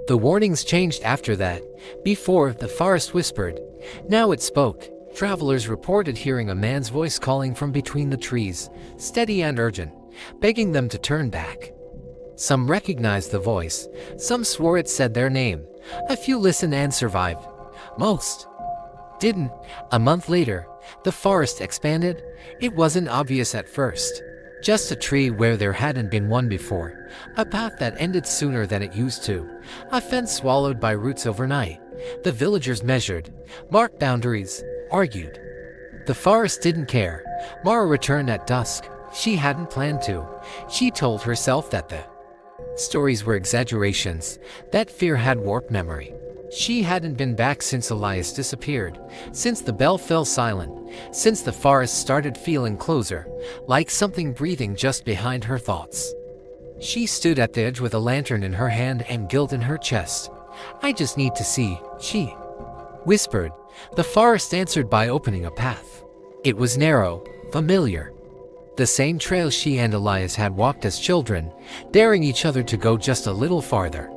The warnings changed after that. Before, the forest whispered. Now it spoke. Travelers reported hearing a man's voice calling from between the trees, steady and urgent, begging them to turn back. Some recognized the voice. Some swore it said their name. A few listened and survived. Most didn't. A month later, the forest expanded. It wasn't obvious at first. Just a tree where there hadn't been one before. A path that ended sooner than it used to. A fence swallowed by roots overnight. The villagers measured, marked boundaries, argued. The forest didn't care. Mara returned at dusk. She hadn't planned to. She told herself that the stories were exaggerations, that fear had warped memory. She hadn't been back since Elias disappeared, since the bell fell silent, since the forest started feeling closer, like something breathing just behind her thoughts. She stood at the edge with a lantern in her hand and guilt in her chest. I just need to see, she whispered. The forest answered by opening a path. It was narrow, familiar. The same trail she and Elias had walked as children, daring each other to go just a little farther.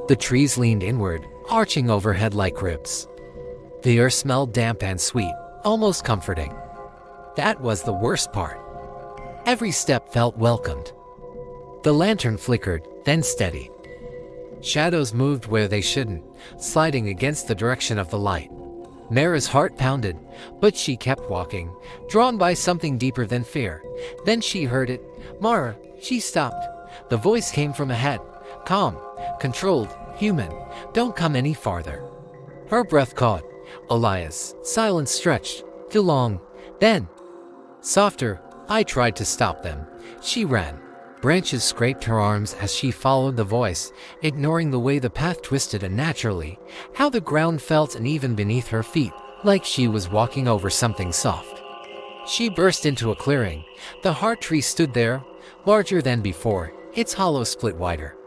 The trees leaned inward, arching overhead like ribs. The air smelled damp and sweet, almost comforting. That was the worst part. Every step felt welcomed. The lantern flickered, then steadied. Shadows moved where they shouldn't, sliding against the direction of the light. Mara's heart pounded, but she kept walking, drawn by something deeper than fear. Then she heard it. Mara, she stopped. The voice came from ahead. Calm, controlled, human. Don't come any farther. Her breath caught. Elias, silence stretched. Too long. Then, softer. I tried to stop them. She ran. Branches scraped her arms as she followed the voice, ignoring the way the path twisted unnaturally, how the ground felt uneven beneath her feet, like she was walking over something soft. She burst into a clearing. The heart tree stood there, larger than before, its hollow split wider.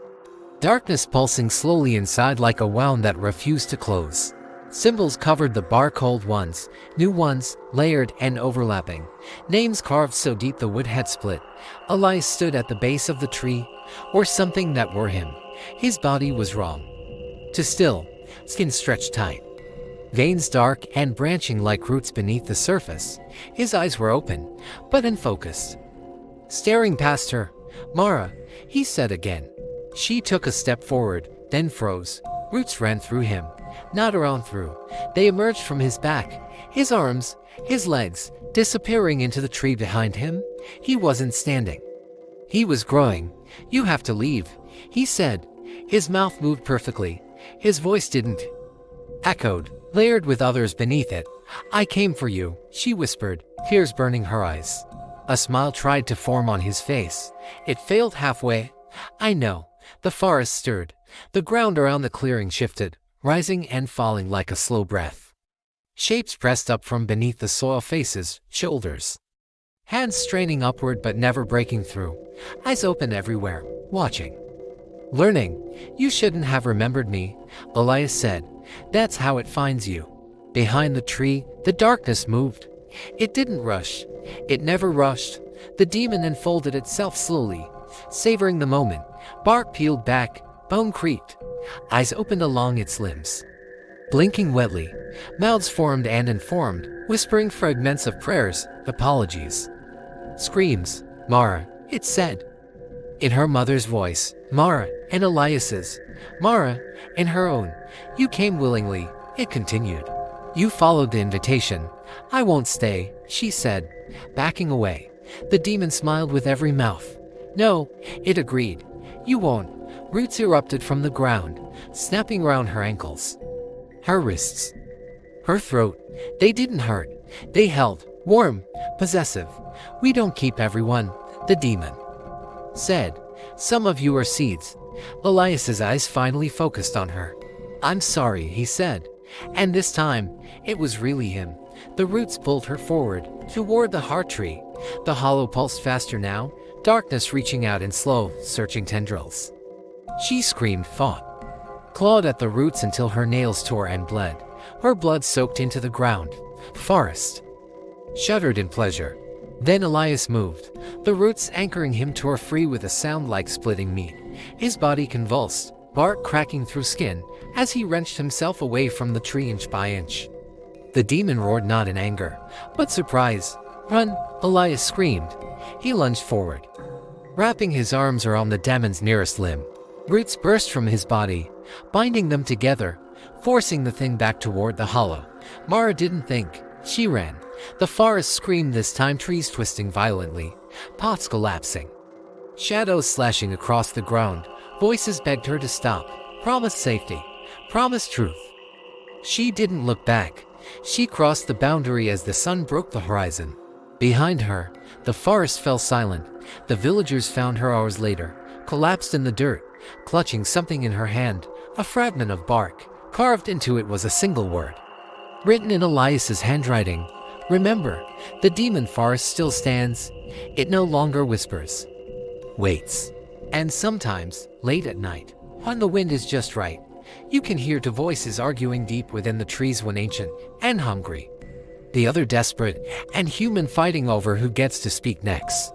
Darkness pulsing slowly inside like a wound that refused to close. Symbols covered the bark, old ones, new ones, layered and overlapping. Names carved so deep the wood had split. Elias stood at the base of the tree, or something that were him. His body was wrong. Too still, skin stretched tight. Veins dark and branching like roots beneath the surface. His eyes were open, but unfocused. Staring past her, Mara, he said again. She took a step forward, then froze. Roots ran through him. Not around through. They emerged from his back, his arms, his legs, disappearing into the tree behind him. He wasn't standing. He was growing. You have to leave, he said. His mouth moved perfectly. His voice didn't. Echoed, layered with others beneath it. I came for you, she whispered, tears burning her eyes. A smile tried to form on his face. It failed halfway. I know. The forest stirred. The ground around the clearing shifted, rising and falling like a slow breath. Shapes pressed up from beneath the soil, faces, shoulders. Hands straining upward but never breaking through. Eyes open everywhere, watching. Learning. You shouldn't have remembered me, Elias said. That's how it finds you. Behind the tree, the darkness moved. It didn't rush. It never rushed. The demon unfolded itself slowly, savoring the moment. Bark peeled back, bone creaked. Eyes opened along its limbs. Blinking wetly, mouths formed and informed, whispering fragments of prayers, apologies. Screams. Mara, it said. In her mother's voice, Mara, and Elias's. Mara, in her own. You came willingly, it continued. You followed the invitation. I won't stay, she said, backing away. The demon smiled with every mouth. No, it agreed. You won't. Roots erupted from the ground, snapping around her ankles. Her wrists. Her throat. They didn't hurt. They held, warm, possessive. We don't keep everyone, the demon said. Some of you are seeds. Elias's eyes finally focused on her. I'm sorry, he said. And this time, it was really him. The roots pulled her forward, toward the heart tree. The hollow pulsed faster now, darkness reaching out in slow, searching tendrils. She screamed, fought, clawed at the roots until her nails tore and bled. Her blood soaked into the ground. Forest shuddered in pleasure. Then Elias moved, the roots anchoring him tore free with a sound like splitting meat. His body convulsed, bark cracking through skin as he wrenched himself away from the tree inch by inch. The demon roared not in anger, but surprise. "Run!" Elias screamed. He lunged forward, wrapping his arms around the demon's nearest limb. Roots burst from his body, binding them together, forcing the thing back toward the hollow. Mara didn't think. She ran. The forest screamed this time, trees twisting violently, pots collapsing, shadows slashing across the ground. Voices begged her to stop, promised safety, promised truth. She didn't look back. She crossed the boundary as the sun broke the horizon. Behind her, the forest fell silent. The villagers found her hours later, collapsed in the dirt, clutching something in her hand, a fragment of bark. Carved into it was a single word, written in Elias's handwriting. "Remember, the demon forest still stands. It no longer whispers, waits. And sometimes, late at night, when the wind is just right, you can hear two voices arguing deep within the trees, one ancient and hungry, the other desperate and human, fighting over who gets to speak next."